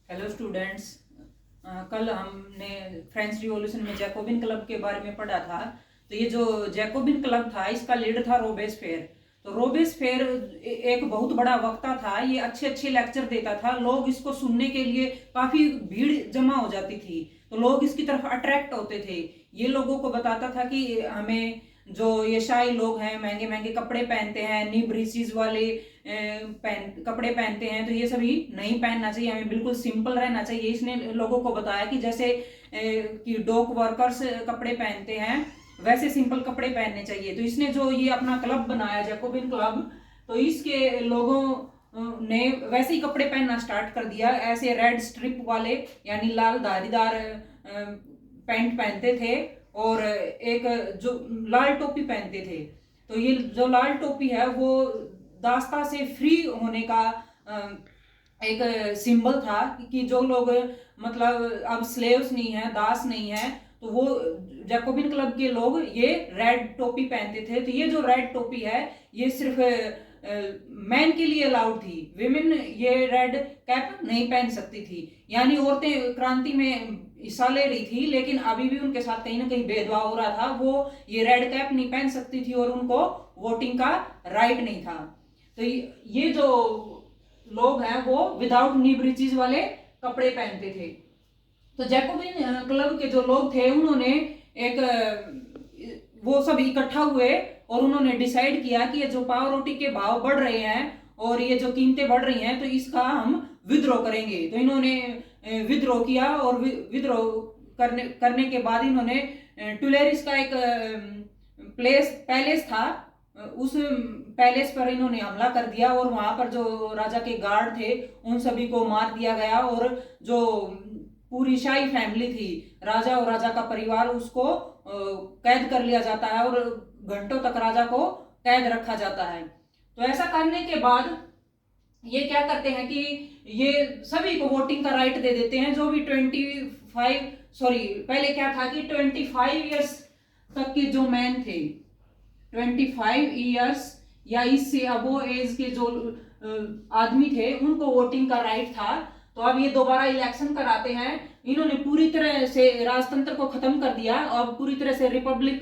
Hello students. कल हमने French revolution में जैकोबिन क्लब के बारे में पढ़ा था। तो ये जो जैकोबिन क्लब था इसका लीडर था रोबेस्फेयर। तो रोबेस्फेयर एक बहुत बड़ा वक्ता था। ये अच्छे अच्छे लेक्चर देता था, लोग इसको सुनने के लिए काफी भीड़ जमा हो जाती थी, तो लोग इसकी तरफ अट्रैक्ट होते थे। ये लोगों को बताता था कि हमें जो ये शाही लोग हैं महंगे महंगे कपड़े पहनते हैं, नी ब्रीचेस वाले कपड़े पहनते हैं, तो ये सभी नहीं पहनना चाहिए, हमें बिल्कुल सिंपल रहना चाहिए। इसने लोगों को बताया कि जैसे कि डॉक वर्कर्स कपड़े पहनते हैं वैसे सिंपल कपड़े पहनने चाहिए। तो इसने जो ये अपना क्लब बनाया जैकोबिन क्लब, तो इसके लोगों ने वैसे ही कपड़े पहनना स्टार्ट कर दिया। ऐसे रेड स्ट्रिप वाले यानी लाल धारीदार पैंट पहनते थे और एक जो लाल टोपी पहनते थे। तो ये जो लाल टोपी है वो दास्ता से फ्री होने का एक सिंबल था कि जो लोग मतलब अब स्लेव्स नहीं है, दास नहीं है, तो वो जैकोबिन क्लब के लोग ये रेड टोपी पहनते थे। तो ये जो रेड टोपी है ये सिर्फ मैन के लिए अलाउड थी, विमेन ये रेड कैप नहीं पहन सकती थी। यानी औरतें क्रांति में हिस्सा ले रही थी, लेकिन अभी भी उनके साथ कहीं ना कहीं भेदभाव हो रहा था। वो ये रेड कैप नहीं पहन सकती थी और उनको वोटिंग का राइट नहीं था। तो ये जो लोग हैं वो विदाउट नी ब्रीचेस वाले कपड़े पहनते थे। तो जैकोबिन क्लब के जो लोग थे उन्होंने वो सब इकट्ठा हुए और उन्होंने डिसाइड किया कि ये जो पाव रोटी के भाव बढ़ रहे हैं और ये जो कीमतें बढ़ रही हैं तो इसका हम विद्रोह करेंगे। तो इन्होंने विद्रोह किया और विद्रोह करने के बाद इन्होंने टुलेरिस का एक पैलेस था, उस पैलेस पर इन्होंने हमला कर दिया और वहां पर जो राजा के गार्ड थे उन सभी को मार दिया गया। और जो पूरी शाही फैमिली थी, राजा और राजा का परिवार, उसको कैद कर लिया जाता है और घंटों तक राजा को कैद रखा जाता है। तो ऐसा करने के बाद ये क्या करते हैं कि ये सभी को वोटिंग का राइट दे देते हैं। जो भी 25 ईयर्स तक के जो मैन थे, 25 ईयर्स या इससे अबो एज के जो आदमी थे उनको वोटिंग का राइट था। तो अब ये दोबारा इलेक्शन कराते हैं। इन्होंने पूरी तरह से राजतंत्र को खत्म कर दिया और पूरी तरह से रिपब्लिक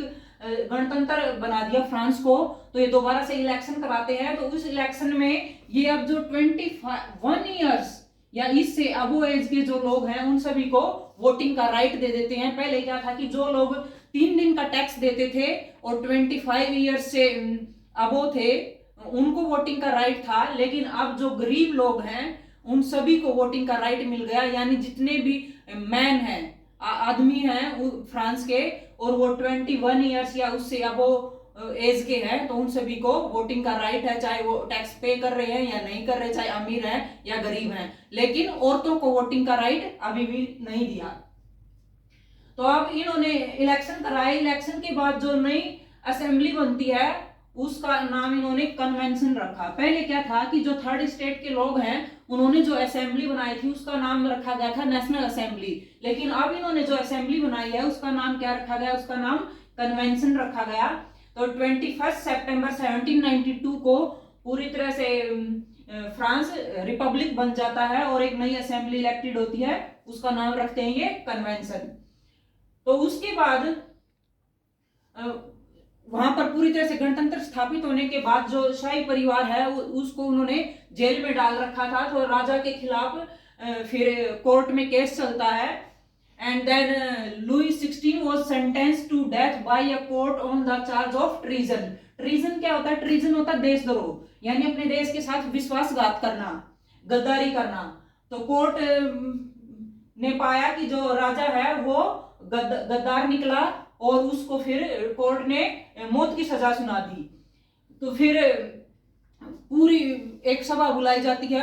गणतंत्र बना दिया फ्रांस को। तो ये दोबारा से इलेक्शन कराते हैं। तो उस इलेक्शन में ये अब जो 21 ईयर्स या इससे अबो एज के जो लोग हैं उन सभी को वोटिंग का राइट दे देते हैं। पहले क्या था कि जो लोग 3 दिन का टैक्स देते थे और 25 ईयर्स से अबो थे उनको वोटिंग का राइट था, लेकिन अब जो गरीब लोग हैं उन सभी को वोटिंग का राइट मिल गया। यानी जितने भी मैन हैं, आदमी हैं फ्रांस के, और वो 21 ईयर्स या उससे अबो एज के हैं, तो उन सभी को वोटिंग का राइट है, चाहे वो टैक्स पे कर रहे हैं या नहीं कर रहे, चाहे अमीर हैं या गरीब हैं। लेकिन औरतों को वोटिंग का राइट अभी भी नहीं दिया। तो अब इन्होंने इलेक्शन कराए। इलेक्शन के बाद जो नई असेंबली बनती है उसका नाम इन्होंने कन्वेंशन रखा। पहले क्या था कि जो थर्ड स्टेट के लोग हैं उन्होंने जो असेंबली बनाई थी उसका नाम रखा गया था नेशनल असेंबली, लेकिन अब इन्होंने जो असेंबली बनाई है उसका नाम क्या रखा गया, उसका नाम कन्वेंशन रखा गया। तो 21 सितंबर 1792 को पूरी तरह से फ्रांस रिपब्लिक बन जाता है और एक नई असेंबली इलेक्टेड होती है, उसका नाम रखते हैं ये कन्वेंशन। तो उसके बाद वहां पर पूरी तरह से गणतंत्र स्थापित होने के बाद जो शाही परिवार है उसको उन्होंने जेल में डाल रखा था। तो राजा के खिलाफ फिर कोर्ट में केस चलता है and then Louis 16 was sentenced to death by a court on the charge of treason. Treason क्या होता है? ट्रीजन होता है देशद्रोह, यानी अपने देश के साथ विश्वासघात करना, गद्दारी करना। तो कोर्ट ने पाया कि जो राजा है वो गद्दार निकला और उसको फिर कोर्ट ने मौत की सजा सुना दी। तो फिर पूरी एक सभा बुलाई जाती है,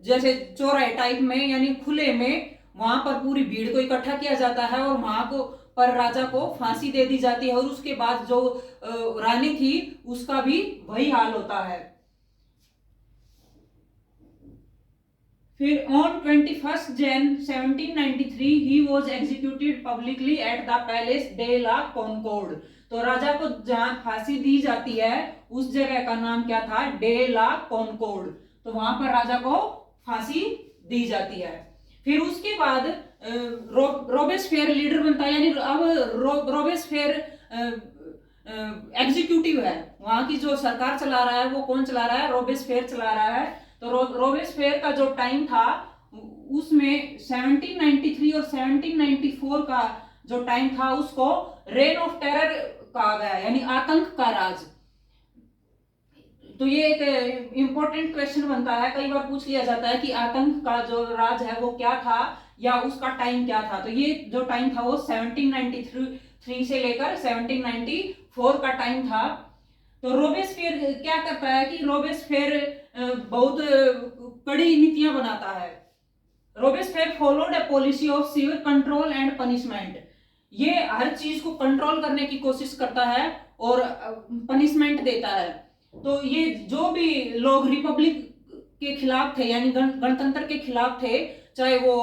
जैसे चौराहे टाइप में यानी खुले में, वहां पर पूरी भीड़ को इकट्ठा किया जाता है और वहां को पर राजा को फांसी दे दी जाती है। और उसके बाद जो रानी थी उसका भी वही हाल होता है। फिर on 21 Jan 1793 he was executed publicly at the palace de la Concorde. तो राजा को जहां फांसी दी जाती है उस जगह का नाम क्या था? De la Concorde. तो वहां पर राजा को फांसी दी जाती है। फिर उसके बाद रोबेस्फेयर लीडर बनता है, यानी अब रोबेस्फेयर एग्जीक्यूटिव है, वहां की जो सरकार चला रहा है वो कौन चला रहा है, रोबेस्फेयर चला रहा है। तो रोबेस्फेयर का जो टाइम था उसमें 1793 और 1794 का जो टाइम था उसको रेन ऑफ टेरर कहा गया, यानी आतंक का राज। तो ये एक इंपॉर्टेंट क्वेश्चन बनता है, कई बार पूछ लिया जाता है कि आतंक का जो राज है वो क्या था या उसका टाइम क्या था। तो ये जो टाइम था वो 1793 से लेकर 1794 का टाइम था। तो रोबेस्फेयर क्या करता है कि रोबेस्फेयर बहुत कड़ी नीतियां बनाता है। Robespierre followed a policy of severe control and punishment. ये हर चीज को कंट्रोल करने की कोशिश करता है और पनिशमेंट देता है। तो ये जो भी लोग रिपब्लिक के खिलाफ थे, यानी गणतंत्र के खिलाफ थे, चाहे वो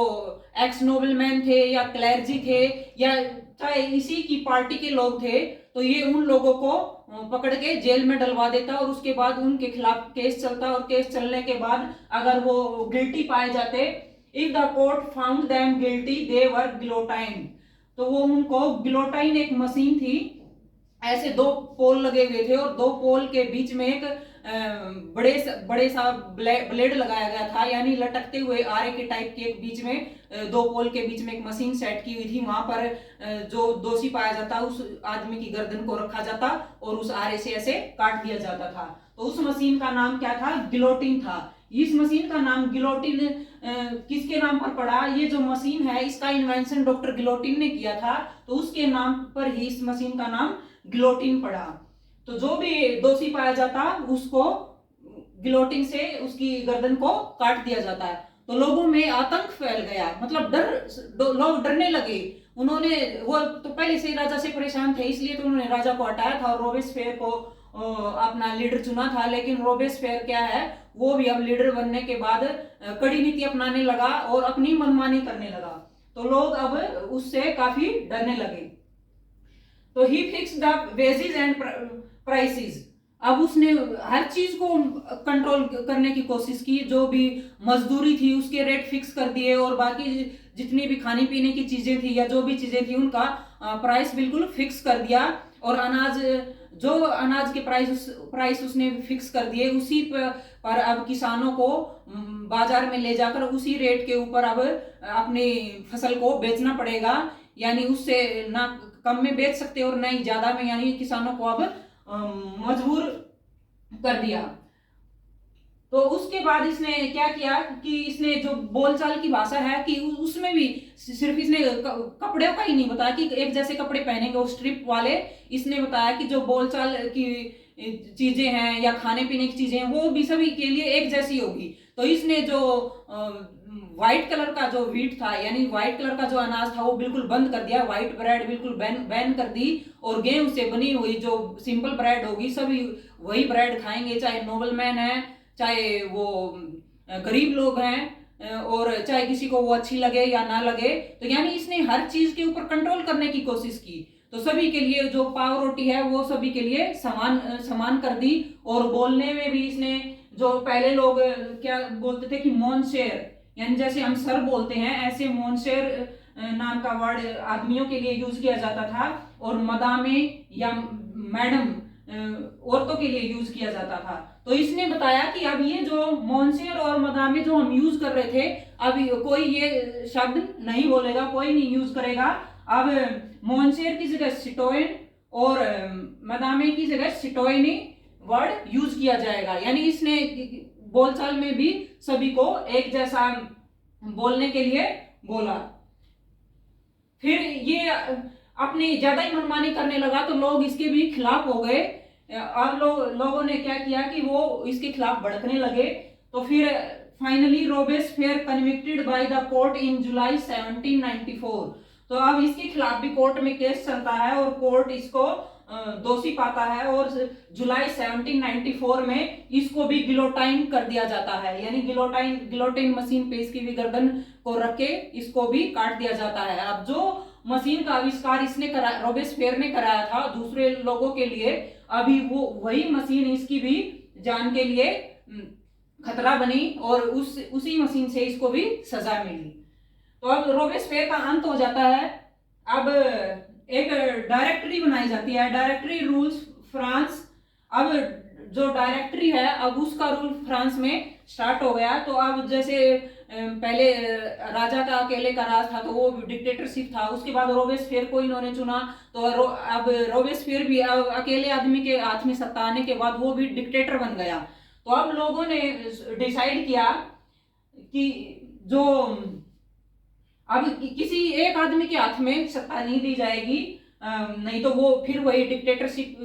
एक्स नोबलमैन थे या क्लर्जी थे या चाहे इसी की पार्टी के लोग थे, तो ये उन लोगों को पकड़ के जेल में डलवा देता और उसके बाद उनके खिलाफ केस चलता और केस चलने के बाद अगर वो गिल्टी पाए जाते, if the court found them guilty they were guillotine, तो वो उनको गिलोटाइन एक मशीन थी, ऐसे दो पोल लगे हुए थे और दो पोल के बीच में एक बड़े सा ब्लेड लगाया गया था, यानी लटकते हुए आरे के टाइप के एक बीच में दो पोल के बीच में एक मशीन सेट की हुई थी। वहां पर जो दोषी पाया जाता उस आदमी की गर्दन को रखा जाता और उस आरे से ऐसे काट दिया जाता था। तो उस मशीन का नाम क्या था, गिलोटिन था। इस मशीन का नाम गिलोटिन किसके नाम पर पड़ा, ये जो मशीन है इसका इन्वेंशन डॉक्टर गिलोटिन ने किया था, तो उसके नाम पर ही इस मशीन का नाम गिलोटिन पड़ा। तो जो भी दोषी पाया जाता उसको गिलोटिन से उसकी गर्दन को काट दिया जाता है। तो लोगों में आतंक फैल गया, मतलब लोग डरने लगे। उन्होंने वो तो पहले से राजा से परेशान थे, इसलिए तो उन्होंने राजा को हटाया था और रोबेस्फेयर को अपना लीडर चुना था। लेकिन रोबेस्फेयर क्या है, वो भी अब लीडर बनने के बाद कड़ी नीति अपनाने लगा और अपनी मनमानी करने लगा। तो लोग अब उससे काफी डरने लगे। तो he fix the wages and prices. अब उसने हर चीज को कंट्रोल करने की कोशिश की, जो भी मजदूरी थी उसके रेट फिक्स कर दिए और बाकी जितनी भी खाने पीने की चीजें थी या जो भी चीजें थी उनका प्राइस बिल्कुल फिक्स कर दिया। और अनाज के प्राइस उसने फिक्स कर दिए, उसी पर अब किसानों को बाजार में ले जाकर उसी रेट के ऊपर अब अपनी फसल को बेचना पड़ेगा, यानी उससे ना कम में बेच सकते और ना ही ज्यादा में, यानी किसानों को अब मजबूर कर दिया। तो उसके बाद इसने क्या किया कि इसने जो बोलचाल की भाषा है कि उसमें भी सिर्फ इसने कपड़ों का ही नहीं बताया कि एक जैसे कपड़े पहनेंगे वो स्ट्रिप वाले, इसने बताया कि जो बोलचाल की चीजें हैं या खाने पीने की चीजें हैं वो भी सभी के लिए एक जैसी होगी। तो इसने जो व्हाइट कलर का जो व्हीट था, यानी व्हाइट कलर का जो अनाज था वो बिल्कुल बंद कर दिया, व्हाइट ब्रेड बिल्कुल बैन कर दी और गेहूं से बनी हुई जो सिंपल ब्रेड होगी सभी वही ब्रेड खाएंगे, चाहे नोबलमैन है, चाहे वो गरीब लोग हैं और चाहे किसी को वो अच्छी लगे या ना लगे। तो यानी इसने हर चीज के ऊपर कंट्रोल करने की कोशिश की। तो सभी के लिए जो पाव रोटी है वो सभी के लिए समान कर दी। और बोलने में भी इसने, जो पहले लोग क्या बोलते थे कि मॉन्सेर, यानी जैसे हम सर बोलते हैं ऐसे मॉन्सेर नाम का वर्ड आदमियों के लिए यूज किया जाता था और मदामे या मैडम औरतों के लिए यूज किया जाता था। तो इसने बताया कि अब ये जो मॉन्सेर और मदामे जो हम यूज कर रहे थे, अब कोई ये शब्द नहीं बोलेगा, कोई नहीं यूज करेगा। अब मॉन्सेर की जगह सिटोइन और मदामे की जगह सिटोइनी वर्ड यूज किया जाएगा, यानी इसने बोलचाल में भी सभी को एक जैसा बोलने के लिए बोला। फिर ये अपनी ज्यादा ही मनमानी करने लगा तो लोग इसके भी खिलाफ हो गए। अब लोगों ने क्या किया कि वो इसके खिलाफ भड़कने लगे। तो फिर finally Robespierre convicted by the court in July 1794। तो अब इसके खिलाफ भी कोर्ट में केस चलता है और कोर्ट इसको दोषी पाता है और जुलाई 1794 में इसको भी गिलोटाइन कर दिया जाता है, यानी गिलोटाइन मशीन पे इसकी भी गर्दन को रख के इसको भी काट दिया जाता है। अब जो मशीन का आविष्कार इसने रोबेस्फेयर ने कराया था दूसरे लोगों के लिए, अभी वो वही मशीन इसकी भी जान के लिए खतरा बनी और उसी मशीन से इसको भी सजा मिली। तो अब रोबेस्पियर का अंत हो जाता है। अब एक डायरेक्टरी बनाई जाती है, डायरेक्टरी रूल्स फ्रांस। अब जो डायरेक्टरी है अब उसका रूल फ्रांस में स्टार्ट हो गया। तो अब जैसे पहले राजा का अकेले का राज था तो वो डिक्टेटरशिप था, उसके बाद रोबेस्पियर को इन्होंने चुना तो अब रोबेस्पियर भी अब अकेले आदमी के हाथ में सत्ता आने के बाद वो भी डिक्टेटर बन गया। तो अब लोगों ने डिसाइड किया कि जो अब किसी एक आदमी के हाथ में सत्ता नहीं दी जाएगी, नहीं तो वो फिर वही डिक्टेटरशिप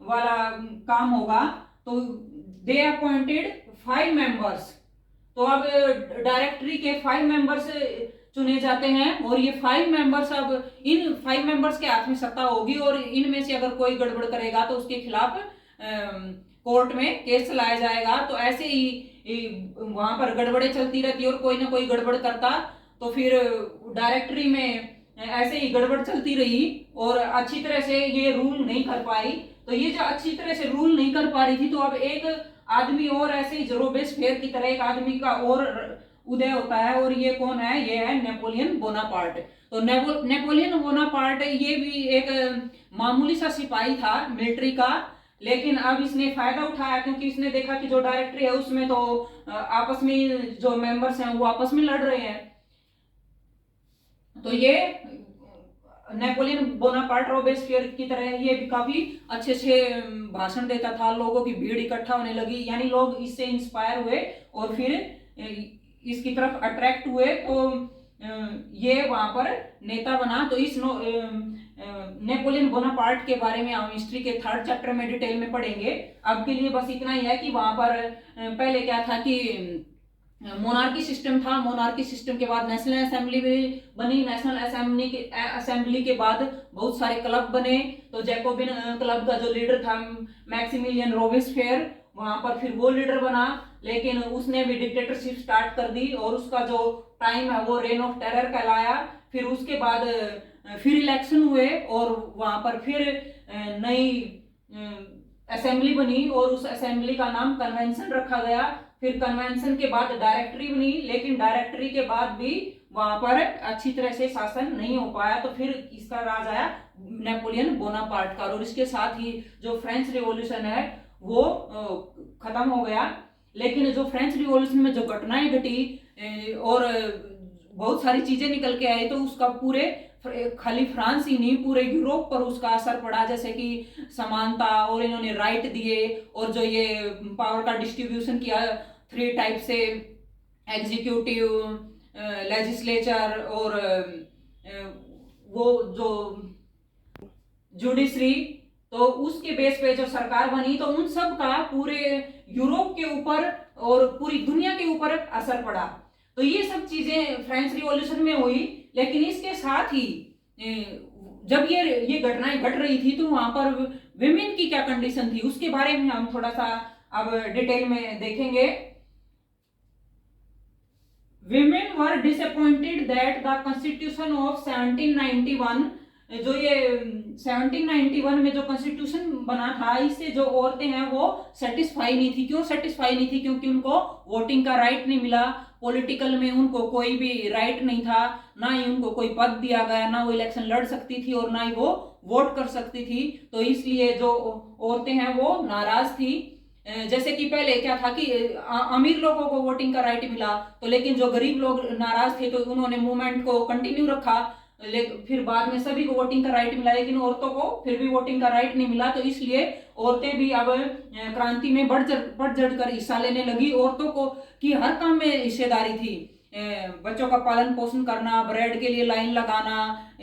वाला काम होगा। तो दे अपॉइंटेड 5 मेंबर्स। तो अब डायरेक्टरी के 5 मेंबर्स चुने जाते हैं और ये 5 मेंबर्स, अब इन 5 मेंबर्स के हाथ में सत्ता होगी और इनमें से अगर कोई गड़बड़ करेगा तो उसके खिलाफ कोर्ट में केस चलाया जाएगा। तो ऐसे ही वहां पर गड़बड़े चलती रहती और कोई ना कोई गड़बड़ करता, तो फिर डायरेक्टरी में ऐसे ही गड़बड़ चलती रही और अच्छी तरह से ये रूल नहीं कर पाई। तो ये जो अच्छी तरह से रूल नहीं कर पा रही थी, तो अब एक आदमी और ऐसे ही रोबेस्पियर की तरह एक आदमी का और उदय होता है और ये कौन है? ये है नेपोलियन बोनापार्ट। तो नेपोलियन बोनापार्ट ये भी एक मामूली सा सिपाही था मिलिट्री का, लेकिन अब इसने फायदा उठाया क्योंकि इसने देखा कि जो डायरेक्टरी है उसमें तो आपस में जो मेंबर्स हैं वो आपस में लड़ रहे हैं। तो ये नेपोलियन बोनापार्ट रोबेस्पियर की तरह ये भी काफी अच्छे से भाषण देता था, लोगों की भीड़ इकट्ठा होने लगी, यानी लोग इससे इंस्पायर हुए और फिर इसकी तरफ अट्रैक्ट हुए। तो ये वहां पर नेता बना। तो इस नेपोलियन बोनापार्ट के बारे में हम हिस्ट्री के 3rd चैप्टर में डिटेल में पढ़ेंगे। अब के लिए बस इतना ही है कि वहां पर पहले क्या था कि मोनार्की सिस्टम था। मोनार्की सिस्टम के बाद नेशनल असेंबली भी बनी। नेशनल असेंबली के बाद बहुत सारे क्लब बने। तो जैकोबिन क्लब का जो लीडर था मैक्सिमिलियन रोबेस्पियर, वहां पर फिर वो लीडर बना, लेकिन उसने भी डिक्टेटरशिप स्टार्ट कर दी और उसका जो टाइम है वो रेन ऑफ टेरर कहलाया। फिर उसके बाद फिर इलेक्शन हुए और वहां पर फिर नई असेंबली बनी और उस असेंबली का नाम कन्वेंशन रखा गया। फिर कन्वेंशन के बाद डायरेक्टरी बनी, लेकिन डायरेक्टरी के बाद भी वहां पर अच्छी तरह से शासन नहीं हो पाया। तो फिर इसका राज आया नेपोलियन बोनापार्ट का और इसके साथ ही जो फ्रेंच रिवॉल्यूशन है वो खत्म हो गया। लेकिन जो फ्रेंच रिवॉल्यूशन में जो घटनाएं घटी और बहुत सारी चीजें निकल के आई, तो उसका पूरे खाली फ्रांस ही नहीं पूरे यूरोप पर उसका असर पड़ा। जैसे कि समानता और इन्होंने राइट दिए और जो ये पावर का डिस्ट्रीब्यूशन किया 3 टाइप से, एग्जीक्यूटिव, लेजिस्लेचर और वो जो जुडिशरी, तो उसके बेस पे जो सरकार बनी तो उन सब का पूरे यूरोप के ऊपर और पूरी दुनिया के ऊपर असर पड़ा। तो ये सब चीजें फ्रेंच रिवॉल्यूशन में हुई। लेकिन इसके साथ ही जब ये घटनाएं घट रही थी तो वहां पर विमेन की क्या कंडीशन थी उसके बारे में हम थोड़ा सा अब डिटेल में देखेंगे। Women were disappointed that the constitution of 1791, जो ये 1791 में जो कॉन्स्टिट्यूशन बना था इससे जो औरतें हैं वो सेटिस्फाई नहीं थी। क्यों सेटिस्फाई नहीं थी? क्योंकि उनको वोटिंग का राइट नहीं मिला, पॉलिटिकल में उनको कोई भी राइट नहीं था, ना ही उनको कोई पद दिया गया, ना वो इलेक्शन लड़ सकती थी और ना ही वो वोट कर सकती थी। तो इसलिए जो औरतें हैं वो नाराज थी। जैसे कि पहले क्या था कि अमीर लोगों को वोटिंग का राइट मिला, तो लेकिन जो गरीब लोग नाराज थे तो उन्होंने मूवमेंट को कंटिन्यू रखा। फिर बाद में सभी को वोटिंग का राइट मिला, लेकिन औरतों को फिर भी वोटिंग का राइट नहीं मिला। तो इसलिए औरतें भी अब क्रांति में बढ़ चढ़ कर हिस्सा लेने लगी। औरतों को की हर काम में हिस्सेदारी थी। बच्चों का पालन पोषण करना, ब्रेड के लिए लाइन लगाना,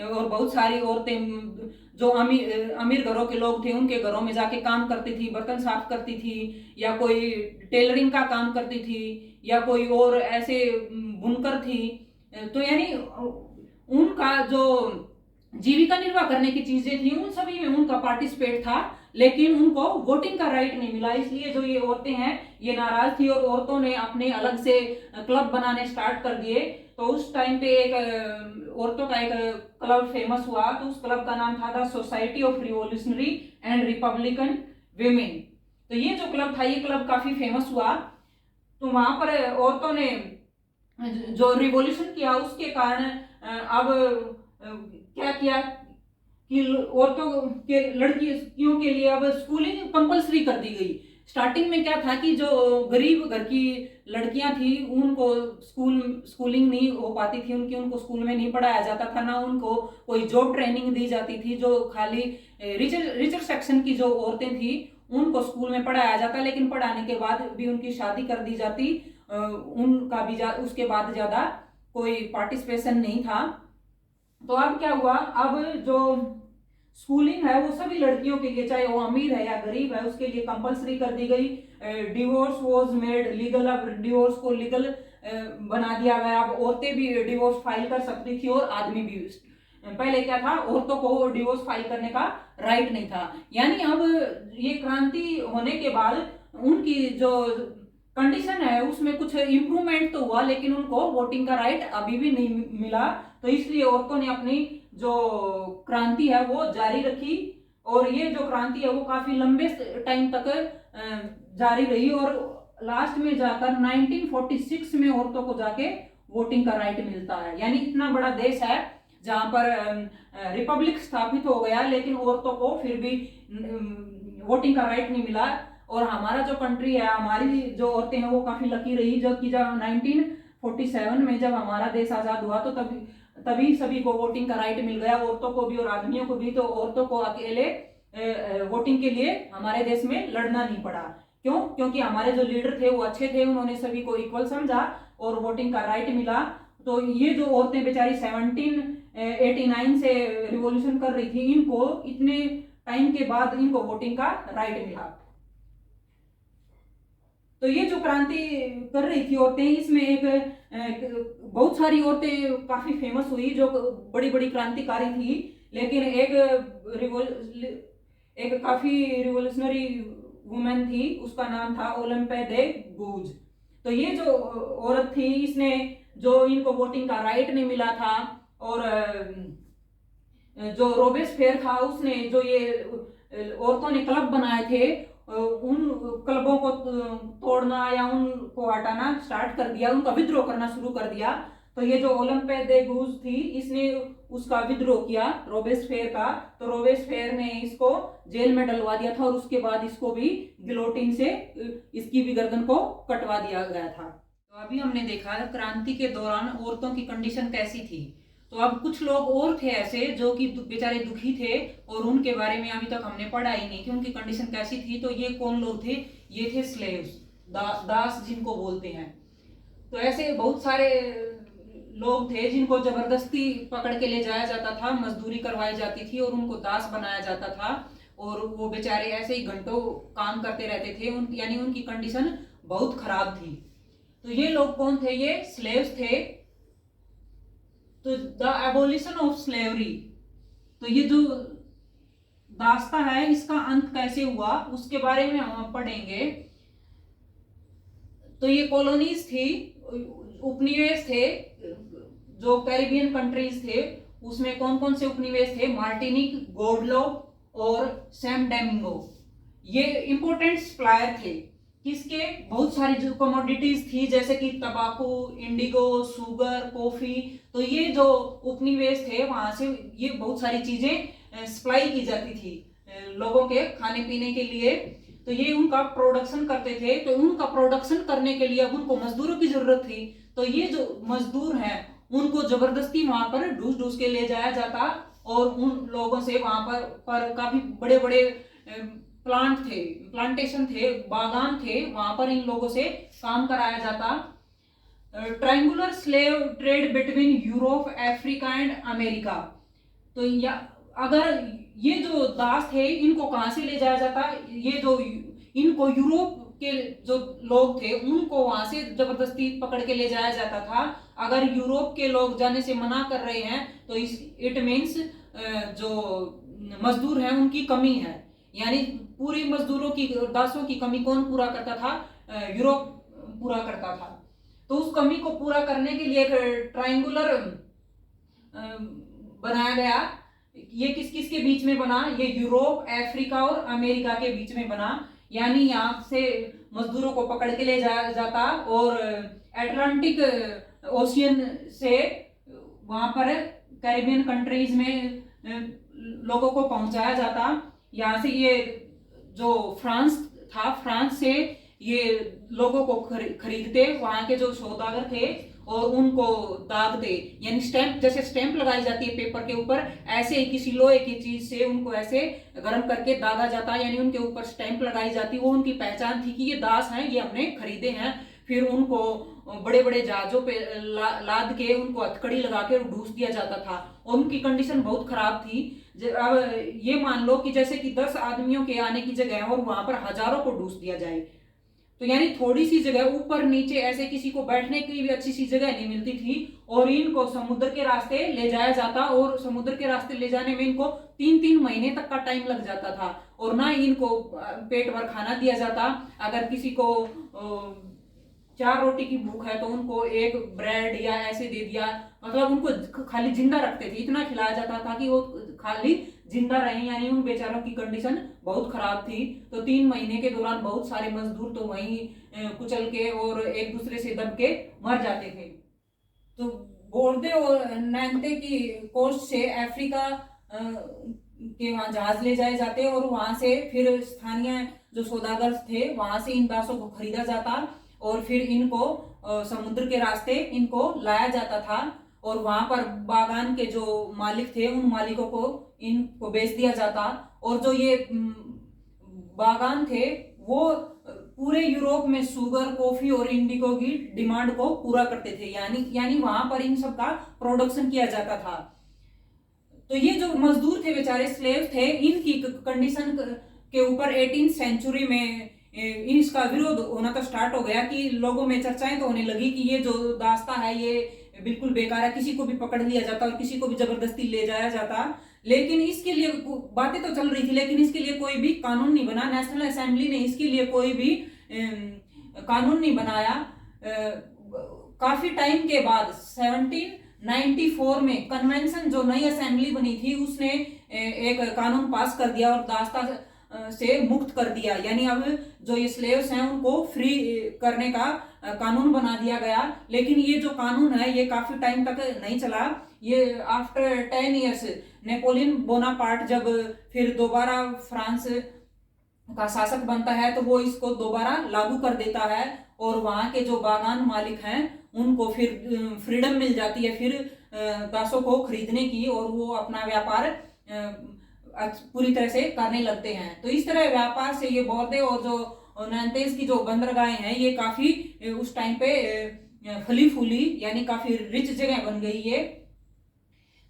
और बहुत सारी औरतें जो अमीर घरों के लोग थे उनके घरों में जाके काम करती थी, बर्तन साफ करती थी, या कोई टेलरिंग का काम करती थी, या कोई और ऐसे बुनकर थी। तो यानी उनका जो जीविका निर्वाह करने की चीजें थी उन सभी में उनका पार्टिसिपेट था, लेकिन उनको वोटिंग का राइट नहीं मिला। इसलिए जो ये औरतें हैं ये नाराज थी और औरतों ने अपने अलग से क्लब बनाने स्टार्ट कर दिए। तो उस टाइम पे एक औरतों का एक क्लब फेमस हुआ, तो उस क्लब का नाम था the society of revolutionary and Republican women. तो ये जो क्लब था ये क्लब काफी फेमस हुआ। तो वहां पर औरतों ने जो रिवॉल्यूशन किया उसके कारण अब क्या किया कि औरतों के लड़कियों के लिए अब स्कूलिंग कंपलसरी कर दी गई। स्टार्टिंग में क्या था कि जो गरीब घर की लड़कियां थी उनको स्कूलिंग नहीं हो पाती थी उनकी, उनको स्कूल में नहीं पढ़ाया जाता था, ना उनको कोई जॉब ट्रेनिंग दी जाती थी। जो खाली रिचर सेक्शन की जो औरतें थी उनको स्कूल में पढ़ाया जाता, लेकिन पढ़ाने के बाद भी उनकी शादी कर दी जाती। उनका भी उसके बाद ज्यादा कोई पार्टिसिपेशन नहीं था। तो अब क्या हुआ, अब जो स्कूलिंग है वो सभी लड़कियों के लिए, चाहे वो अमीर है या गरीब है, उसके लिए कंपलसरी कर दी गई। डिवोर्स वॉज मेड लीगल, अब डिवोर्स को लीगल बना दिया गया। अब औरतें भी डिवोर्स फाइल कर सकती थी और आदमी भी। पहले क्या था, औरतों को डिवोर्स फाइल करने का राइट नहीं था। यानी अब ये क्रांति होने के बाद उनकी जो कंडीशन है उसमें कुछ इंप्रूवमेंट तो हुआ, लेकिन उनको वोटिंग का राइट अभी भी नहीं मिला। तो इसलिए औरतों ने अपनी जो क्रांति है वो जारी रखी, और ये जो क्रांति है वो काफी लंबे टाइम तक जारी रही, और लास्ट में जाकर 1946 में औरतों को जाके वोटिंग का राइट मिलता है। यानी इतना बड़ा देश है जहां पर रिपब्लिक स्थापित हो गया, लेकिन औरतों को फिर भी वोटिंग का राइट नहीं मिला। और हमारा जो कंट्री है, हमारी जो औरतें हैं वो काफी लकी रही, जबकि जब 1947 में जब हमारा देश आजाद हुआ तो तभी सभी को वोटिंग का राइट मिल गया, औरतों को भी और आदमियों को भी। तो औरतों को अकेले वोटिंग के लिए हमारे देश में लड़ना नहीं पड़ा। क्यों? क्योंकि हमारे जो लीडर थे वो अच्छे थे, उन्होंने सभी को इक्वल समझा और वोटिंग का राइट मिला। तो ये जो औरतें बेचारी 1789 से रिवॉल्यूशन कर रही थी, इनको इतने टाइम के बाद इनको वोटिंग का राइट मिला। तो ये जो क्रांति कर रही थी औरतें, इसमें एक बहुत सारी औरतें काफी फेमस हुई जो बड़ी बड़ी क्रांतिकारी थी, लेकिन एक काफी रिवोल्यूशनरी वुमेन थी, उसका नाम था ओलंपे दे गूज। तो ये जो औरत थी, इसने जो इनको वोटिंग का राइट नहीं मिला था, और जो रोबेस्पियर था उसने जो ये औरतों ने क्लब बनाए थे, उन क्लबों को तोड़ना या उनको हटाना स्टार्ट कर दिया, उनका विद्रोह करना शुरू कर दिया। तो ये जो ओलंपे दे गूज थी, इसने उसका विद्रोह किया रोबेस्पियर का। तो रोबेस्पियर ने इसको जेल में डलवा दिया था, और उसके बाद इसको भी गिलोटिन से इसकी भी गर्दन को कटवा दिया गया था। तो अभी हमने देखा क्रांति के दौरान औरतों की कंडीशन कैसी थी। तो अब कुछ लोग और थे ऐसे जो कि बेचारे दुखी थे, और उनके बारे में अभी तक हमने पढ़ा ही नहीं कि उनकी कंडीशन कैसी थी। तो ये कौन लोग थे? ये थे स्लेव्स, दास जिनको बोलते हैं। तो ऐसे बहुत सारे लोग थे जिनको जबरदस्ती पकड़ के ले जाया जाता था, मजदूरी करवाई जाती थी और उनको दास बनाया जाता था, और वो बेचारे ऐसे ही घंटों काम करते रहते थे। यानी उनकी कंडीशन बहुत खराब थी। तो ये लोग कौन थे? ये स्लेव्स थे। तो द एबोलिशन ऑफ स्लेवरी, तो ये जो दास्ता है इसका अंत कैसे हुआ उसके बारे में हम पढ़ेंगे। तो ये कॉलोनीज थी, उपनिवेश थे, जो कैरिबियन कंट्रीज थे उसमें कौन कौन से उपनिवेश थे? मार्टिनिक, गॉडलोप और सैन डोमिंगो। ये इंपोर्टेंट सप्लायर थे किसके? बहुत सारी जो कमोडिटीज थी, जैसे कि तंबाकू, इंडिगो, शुगर, कॉफी। तो ये जो उपनिवेश थे वहां से ये बहुत सारी चीजें सप्लाई की जाती थी लोगों के खाने पीने के लिए। तो ये उनका प्रोडक्शन करते थे। तो उनका प्रोडक्शन करने के लिए अब उनको मजदूरों की जरूरत थी। तो ये जो मजदूर हैं उनको जबरदस्ती वहां पर ढूस ढूस के ले जाया जाता, और उन लोगों से वहां पर काफी बड़े बड़े प्लांटेशन थे, बागान थे, वहां पर इन लोगों से काम कराया जाता। Triangular slave trade between Europe, Africa and America. तो अगर ये जो दास थे इनको कहां से ले जाया जाता? ये जो इनको यूरोप के जो लोग थे उनको वहां से जबरदस्ती पकड़ के ले जाया जाता था। अगर यूरोप के लोग जाने से मना कर रहे हैं तो इट मीन्स जो मजदूर हैं उनकी कमी है। यानी पूरी मजदूरों की, दासों की कमी कौन पूरा करता था? यूरोप पूरा करता था। तो उस कमी को पूरा करने के लिए एक ट्रायंगुलर बनाया गया। ये किस किस के बीच में बना? ये यूरोप, अफ्रीका और अमेरिका के बीच में बना। यानी यहाँ से मजदूरों को पकड़ के ले जाया जाता और अटलांटिक ओशियन से वहां पर कैरिबियन कंट्रीज में लोगों को पहुंचाया जाता। यहाँ से ये जो फ्रांस था, फ्रांस से ये लोगों को खरीदते वहां के जो सौदागर थे और उनको दागते, यानी स्टैंप, जैसे स्टैंप लगाई जाती है पेपर के ऊपर, ऐसे ही किसी लोहे की चीज से उनको ऐसे गर्म करके दागा जाता, यानी उनके ऊपर स्टैंप लगाई जाती। वो उनकी पहचान थी कि ये दास हैं, ये हमने खरीदे हैं। फिर उनको बड़े बड़े जहाजों पे लाद के उनको हथकड़ी लगा के ढूस दिया जाता था और उनकी कंडीशन बहुत खराब थी। अब ये मान लो कि जैसे कि 10 आदमियों के आने की जगह है और वहां पर हजारों को ढूस दिया जाए, तो यानी थोड़ी सी जगह, ऊपर नीचे ऐसे किसी को बैठने की भी अच्छी सी जगह नहीं मिलती थी। और इनको समुद्र के रास्ते ले जाया जाता और समुद्र के रास्ते ले जाने में इनको 3-3 महीने तक का टाइम लग जाता था और ना इनको पेट भर खाना दिया जाता। अगर किसी को 4 रोटी की भूख है तो उनको 1 ब्रेड या ऐसे दे दिया, मतलब उनको खाली जिंदा रखते थे, इतना खिलाया जाता था कि वो खाली जिंदा रहे, यानी उन बेचारों की कंडीशन बहुत खराब थी। तो 3 महीने के दौरान बहुत सारे मजदूर तो वहीं कुचल के और एक दूसरे से दब के मर जाते थे। तो बोर्दे और नैंते की कोस्ट से अफ्रीका के वहां जहाज ले जाए जाते और वहां से फिर स्थानीय जो सौदागर थे वहां से इन दासों को खरीदा जाता और फिर इनको समुद्र के रास्ते इनको लाया जाता था और वहां पर बागान के जो मालिक थे उन मालिकों को इनको बेच दिया जाता। और जो ये बागान थे वो पूरे यूरोप में शुगर, कॉफी और इंडिगो की डिमांड को पूरा करते थे, यानी वहां पर इन सब का प्रोडक्शन किया जाता था। तो ये जो मजदूर थे बेचारे, स्लेव थे, इनकी कंडीशन के ऊपर 18th सेंचुरी में इसका विरोध होना तो स्टार्ट हो गया कि लोगों में चर्चाएं तो होने लगी कि ये जो दास्ता है ये बिल्कुल बेकार है, किसी को भी पकड़ लिया जाता और किसी को भी जबरदस्ती ले जाया जाता। लेकिन इसके लिए बातें तो चल रही थी, लेकिन इसके लिए कोई भी कानून नहीं बना। नेशनल असेंबली ने इसके लिए कोई भी कानून नहीं बनाया। काफी टाइम के बाद 1794 में कन्वेंशन, जो नई असेंबली बनी थी, उसने एक कानून पास कर दिया और दास्ता से मुक्त कर दिया, यानी अब जो ये स्लेव्स हैं उनको फ्री करने का कानून बना दिया गया। लेकिन ये जो कानून है ये काफी टाइम तक नहीं चला। ये आफ्टर 10 ईयर्स नेपोलियन बोनापार्ट जब फिर दोबारा फ्रांस का शासक बनता है तो वो इसको दोबारा लागू कर देता है और वहां के जो बागान मालिक हैं उनको फिर फ्रीडम मिल जाती है फिर दासों को खरीदने की और वो अपना व्यापार पूरी तरह से करने लगते हैं। तो इस तरह व्यापार से ये बोर्दे और जो नैंतेस की जो बंदरगाहें हैं ये काफी उस टाइम पे फली फूली, यानी काफी रिच जगह बन गई है।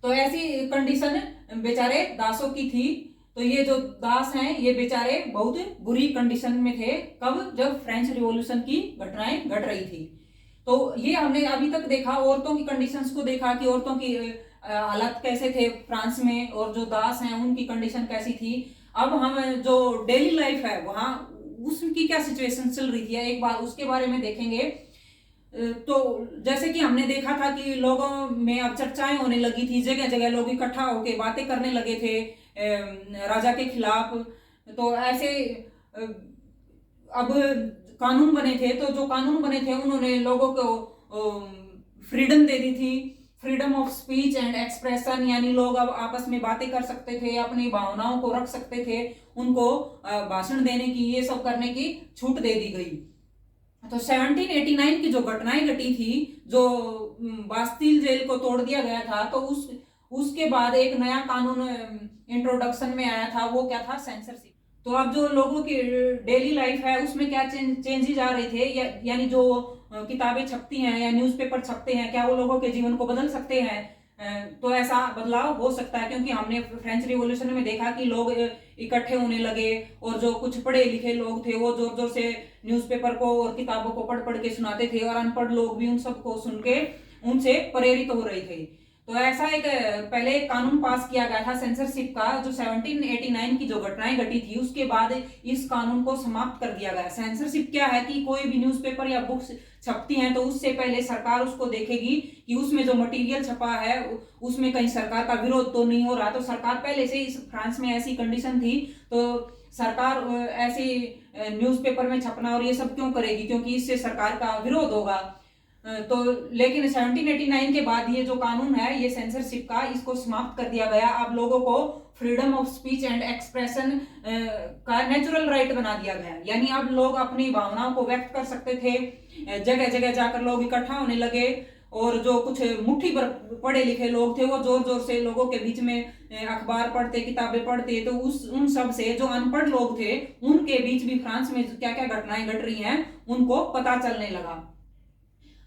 तो ऐसी कंडीशन बेचारे दासों की थी। तो ये जो दास हैं ये बेचारे बहुत बुरी कंडीशन में थे। कब? जब फ्रेंच रिवॉल्यूशन की घटनाएं घट रही थी। तो ये हमने अभी तक देखा, औरतों की कंडीशंस को देखा कि औरतों की हालत कैसे थे फ्रांस में और जो दास हैं उनकी कंडीशन कैसी थी। अब हम जो डेली लाइफ है वहां उसकी क्या सिचुएशन चल रही थी एक बार उसके बारे में देखेंगे। तो जैसे कि हमने देखा था कि लोगों में अब चर्चाएं होने लगी थी, जगह जगह लोग इकट्ठा होकर बातें करने लगे थे राजा के खिलाफ। तो ऐसे अब कानून बने थे, तो जो कानून बने थे उन्होंने लोगों को फ्रीडम दे दी थी, freedom of speech and expression, यानी लोग अब आपस में बातें कर सकते थे, अपनी भावनाओं को रख सकते थे, उनको भाषण देने की, ये सब करने की छूट दे दी गई। तो 1789 की जो घटनाएं घटी थी, जो बास्तील जेल को तोड़ दिया गया था, तो उसके बाद एक नया कानून इंट्रोडक्शन में आया था। वो क्या था? सेंसरशिप। तो अब जो लोगों की डेली लाइफ है उसमें क्या चेंजेस आ रहे थे, यानी जो किताबें छपती हैं या न्यूज़पेपर छपते हैं, क्या वो लोगों के जीवन को बदल सकते हैं? तो ऐसा बदलाव हो सकता है, क्योंकि हमने फ्रेंच रिवॉल्यूशन में देखा कि लोग इकट्ठे होने लगे और जो कुछ पढ़े लिखे लोग थे वो जोर जोर से न्यूज़पेपर को और किताबों को पढ़ पढ़ के सुनाते थे और अनपढ़ लोग भी उन सबको सुन के उनसे प्रेरित हो रहे थे। तो ऐसा एक पहले एक कानून पास किया गया था सेंसरशिप का, जो 1789 की जो घटनाएं घटी थी उसके बाद इस कानून को समाप्त कर दिया गया। सेंसरशिप क्या है कि कोई भी न्यूज़पेपर या बुक्स छपती हैं तो उससे पहले सरकार उसको देखेगी कि उसमें जो मटेरियल छपा है उसमें कहीं सरकार का विरोध तो नहीं हो रहा। तो सरकार पहले से इस फ्रांस में ऐसी कंडीशन थी, तो सरकार ऐसे न्यूज़पेपर में छपना और ये सब क्यों करेगी, क्योंकि इससे सरकार का विरोध होगा। तो लेकिन 1789 के बाद ये जो कानून है ये सेंसरशिप का, इसको समाप्त कर दिया गया। अब लोगों को freedom of speech and expression का नेचुरल राइट बना दिया गया, यानी अब लोग अपनी भावनाओं को व्यक्त कर सकते थे। जगह जगह जाकर लोग इकट्ठा होने लगे और जो कुछ मुट्ठी भर पढ़े लिखे लोग थे वो जोर जोर से लोगों के बीच में अखबार पढ़ते, किताबें पढ़ते। तो उन सब से जो अनपढ़ लोग थे उनके बीच भी फ्रांस में क्या क्या घटनाएं घट रही हैं उनको पता चलने लगा।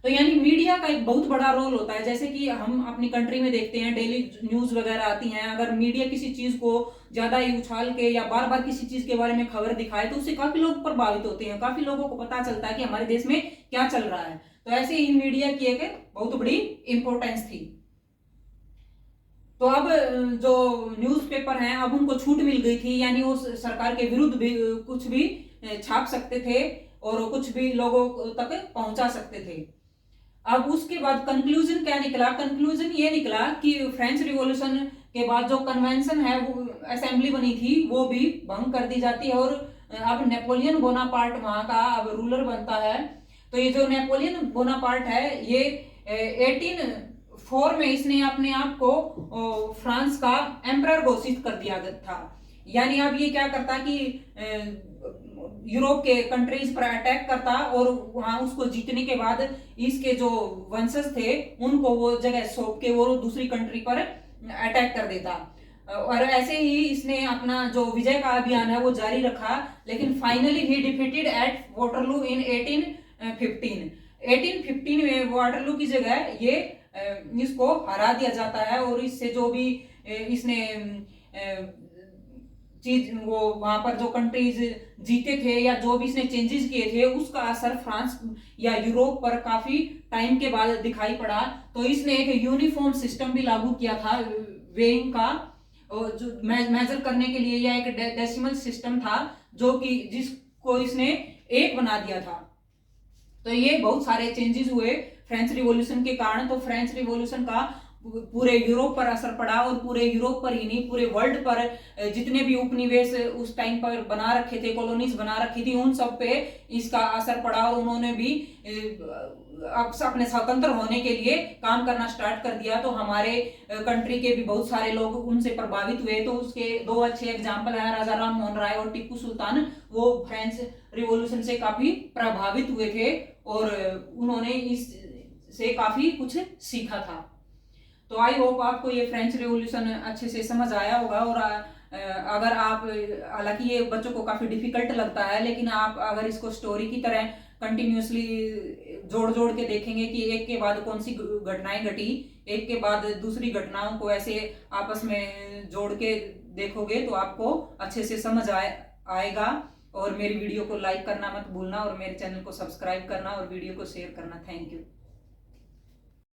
तो यानी मीडिया का एक बहुत बड़ा रोल होता है। जैसे कि हम अपनी कंट्री में देखते हैं डेली न्यूज वगैरह आती हैं, अगर मीडिया किसी चीज को ज्यादा ही उछाल के या बार बार किसी चीज के बारे में खबर दिखाए तो उससे काफी लोग प्रभावित होते हैं, काफी लोगों को पता चलता है कि हमारे देश में क्या चल रहा है। तो ऐसे ही मीडिया की एक बहुत बड़ी इंपॉर्टेंस थी। तो अब जो न्यूज़पेपर हैं अब उनको छूट मिल गई थी, यानी वो सरकार के विरुद्ध भी कुछ भी छाप सकते थे और कुछ भी लोगों तक पहुंचा सकते थे। अब उसके बाद कंक्लूजन क्या निकला? कंक्लूजन ये निकला कि फ्रेंच रिवॉल्यूशन के बाद जो कन्वेंशन है वो असेंबली बनी थी वो भी भंग कर दी जाती है और अब नेपोलियन बोनापार्ट वहां का अब रूलर बनता है। तो ये जो नेपोलियन बोनापार्ट है ये 1804 में इसने अपने आप को फ्रांस का एम्परर घोषित कर दिया था। यानी अब ये क्या करता कि यूरोप के कंट्रीज पर अटैक करता और वहां उसको जीतने के बाद इसके जो वंशज थे उनको वो जगह सौंप के वो दूसरी कंट्री पर अटैक कर देता। और ऐसे ही इसने अपना जो विजय का अभियान है वो जारी रखा, लेकिन finally he defeated at Waterloo in 1815। 1815 में वाटरलू की जगह ये इसको हरा दिया जाता है और इससे जो भी इसने चीज वो वहां पर जो कंट्रीज जीते थे या जो भी इसने चेंजेस किए थे उसका असर फ्रांस या यूरोप पर काफी टाइम के बाद दिखाई पड़ा। तो इसने एक यूनिफॉर्म सिस्टम भी लागू किया था वेइंग का, जो मेजर करने के लिए, या एक डेसिमल सिस्टम था जो कि जिसको इसने एक बना दिया था। तो ये बहुत सारे चेंजेस हुए फ्रेंच रिवॉल्यूशन के कारण। तो फ्रेंच रिवॉल्यूशन का पूरे यूरोप पर असर पड़ा और पूरे यूरोप पर ही नहीं पूरे वर्ल्ड पर जितने भी उपनिवेश उस टाइम पर बना रखे थे, कॉलोनीज बना रखी थी, उन सब पे इसका असर पड़ा और उन्होंने भी अपने स्वतंत्र होने के लिए काम करना स्टार्ट कर दिया। तो हमारे कंट्री के भी बहुत सारे लोग उनसे प्रभावित हुए। तो उसके दो अच्छे एग्जाम्पल है राजा राम मोहन राय और टीपू सुल्तान। वो फ्रेंच रिवॉल्यूशन से काफी प्रभावित हुए थे और उन्होंने इस से काफी कुछ सीखा था। तो आई होप आपको ये फ्रेंच रिवॉल्यूशन अच्छे से समझ आया होगा। और अगर आप, हालांकि ये बच्चों को काफी डिफिकल्ट लगता है, लेकिन आप अगर इसको स्टोरी की तरह कंटिन्यूसली जोड़ जोड़ के देखेंगे कि एक के बाद कौन सी घटनाएं घटी, एक के बाद दूसरी घटनाओं को ऐसे आपस में जोड़ के देखोगे तो आपको अच्छे से समझ आएगा। और मेरी वीडियो को लाइक करना मत भूलना और मेरे चैनल को सब्सक्राइब करना और वीडियो को शेयर करना। Thank you.